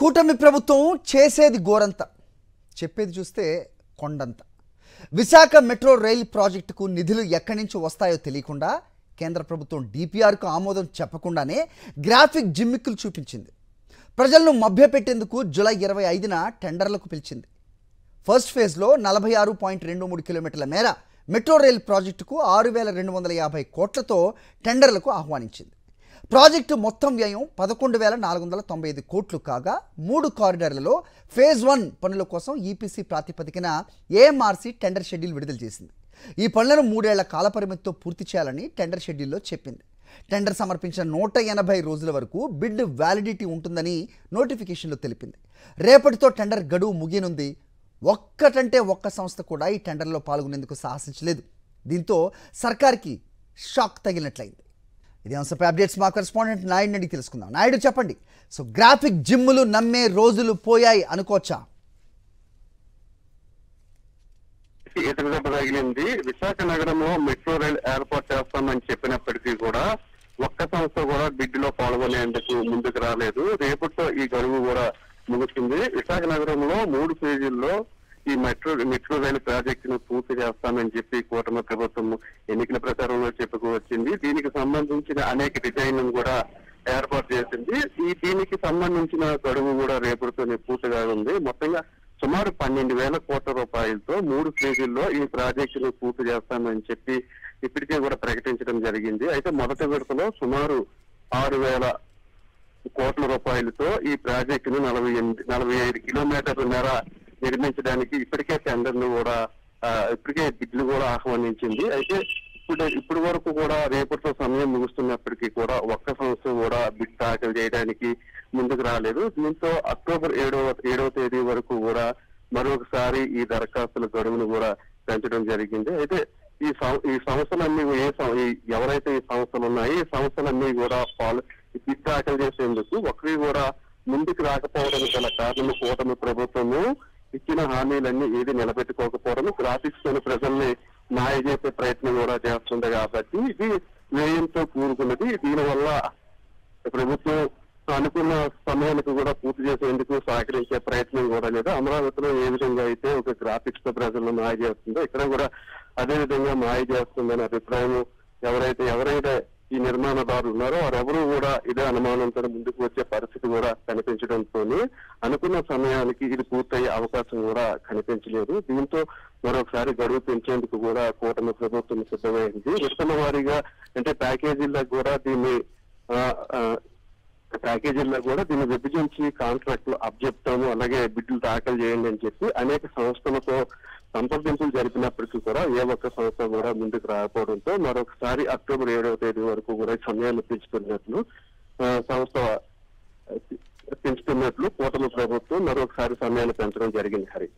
కూటమి ప్రభుత్వం చేసేది గోరంత, చెప్పేది చూస్తే కొండంత. విశాఖ మెట్రో రైల్ ప్రాజెక్టుకు నిధులు ఎక్కడి నుంచి వస్తాయో తెలియకుండా కేంద్ర ప్రభుత్వం డిపిఆర్కు ఆమోదం చెప్పకుండానే గ్రాఫిక్ జిమ్మిక్కులు చూపించింది. ప్రజలను మభ్యపెట్టేందుకు జూలై 25న టెండర్లకు పిలిచింది. ఫస్ట్ ఫేజ్లో 46.23 కిలోమీటర్ల మేర మెట్రో రైల్ ప్రాజెక్టుకు 6,250 కోట్లతో టెండర్లకు ఆహ్వానించింది. ప్రాజెక్టు మొత్తం వ్యయం 11,495 కోట్లు కాగా 3 కారిడార్లలో ఫేజ్ 1 పనుల కోసం ఈపీసీ ప్రాతిపదికన ఏఎంఆర్సీ టెండర్ షెడ్యూల్ విడుదల చేసింది. ఈ పనులను 3 ఏళ్ల కాలపరిమితితో పూర్తి చేయాలని టెండర్ షెడ్యూల్లో చెప్పింది. టెండర్ సమర్పించిన 180 రోజుల వరకు బిడ్ వ్యాలిడిటీ ఉంటుందని నోటిఫికేషన్లో తెలిపింది. రేపటితో టెండర్ గడువు ముగియనుంది. ఒక్కటంటే ఒక్క సంస్థ కూడా ఈ టెండర్లో పాల్గొనేందుకు సాహసించలేదు. దీంతో సర్కార్కి షాక్ తగిలినట్లయింది. ఇదే అంశంపై అప్డేట్స్ మా కరెస్పాండెంట్ నాయుడు అడిగి తెలుసుకుందాం. నాయుడు చెప్పండి, సో గ్రాఫిక్ జిమ్ములు నమ్మే రోజులు పోయాయి అనుకోవచ్చా? ఎదురుదెబ్బ తగిలింది. విశాఖ నగరంలో మెట్రో రైల్ ఏర్పాటు చేస్తామని చెప్పినప్పటికీ కూడా ఒక్క సంస్థ కూడా బిడ్ లో పాల్గొనేందుకు ముందుకు రాలేదు. రేపటితో ఈ గడువు కూడా ముగుస్తుంది. విశాఖ నగరంలో 3 ఫేజీల్లో ఈ మెట్రో రైలు ప్రాజెక్టును పూర్తి చేస్తామని చెప్పి కూటమి ప్రభుత్వం ఎన్నికల ప్రచారంలో చెప్పుకువచ్చింది. దీనికి సంబంధించిన అనేక డిజైన్లను కూడా ఏర్పాటు చేసింది. దీనికి సంబంధించిన గడువు కూడా రేపటితోనే పూర్తిగా ఉంది. మొత్తంగా సుమారు 12,000 కోట్ల రూపాయలతో 3 ఫేజీల్లో ఈ ప్రాజెక్టును పూర్తి చేస్తామని చెప్పి ఇప్పటికే కూడా ప్రకటించడం జరిగింది. అయితే మొదటి విడతలో సుమారు 6,000 కోట్ల రూపాయలతో ఈ ప్రాజెక్టును 45 కిలోమీటర్ల మేర నిర్మించడానికి ఇప్పటికే టెండర్లు కూడా ఇప్పటికే బిడ్లు కూడా ఆహ్వానించింది. అయితే ఇప్పటి వరకు కూడా రేపటితో సమయం ముగుస్తున్నప్పటికీ కూడా ఒక్క సంస్థ కూడా బిడ్ దాఖలు చేయడానికి ముందుకు రాలేదు. దీంతో అక్టోబర్ 7వ తేదీ వరకు కూడా మరొకసారి ఈ దరఖాస్తుల గడువును కూడా పెంచడం జరిగింది. అయితే ఈ సంస్థలన్నీ ఎవరైతే ఈ సంస్థలు ఉన్నాయో ఈ సంస్థలన్నీ కూడా బిడ్ దాఖలు చేసేందుకు ఒకరి కూడా ముందుకు రాకపోవడానికి గల కారణం కూటమి ప్రభుత్వము ఇచ్చిన హామీలన్నీ ఏది నిలబెట్టుకోకపోవడం, గ్రాఫిక్స్ తో ప్రజల్ని మాయ చేసే ప్రయత్నం కూడా చేస్తుంది. కాబట్టి ఇది వ్యయంతో కూడుకున్నది. దీనివల్ల ప్రభుత్వం అనుకున్న సమయానికి కూడా పూర్తి చేసేందుకు సహకరించే ప్రయత్నం కూడా లేదు. అమరావతిలో ఏ విధంగా అయితే ఒక గ్రాఫిక్స్ తో ప్రజలను మాయ చేస్తుందో ఇక్కడ కూడా అదే విధంగా మాయ చేస్తుందనే అభిప్రాయం ఎవరైతే ఈ నిర్మాణదారులు ఉన్నారో వారెవరూ కూడా ఇదే అనుమానంతో ముందుకు వచ్చే పరిస్థితి కూడా కనిపించడంతో అనుకున్న సమయానికి ఇది పూర్తయ్యే అవకాశం కూడా కనిపించలేదు. దీంతో మరొకసారి గడువు పెంచేందుకు కూడా కూటమి ప్రభుత్వం సిద్ధమైంది. విడతల వారీగా అంటే ప్యాకేజీల్లో కూడా దీన్ని విభజించి కాంట్రాక్టులు అప్పచెప్తాము, అలాగే బిడ్లు దాఖలు చేయండి అని చెప్పి అనేక సంస్థలతో సంప్రదింపులు జరిపినప్పటికీ కూడా ఏ ఒక్క సంస్థ కూడా ముందుకు రాకపోవడంతో మరొకసారి అక్టోబర్ 7వ తేదీ వరకు కూడా సమయాన్ని పెంచుతున్నట్లు కూటమి ప్రభుత్వం మరొకసారి సమయాన్ని పెంచడం జరిగింది. హరి.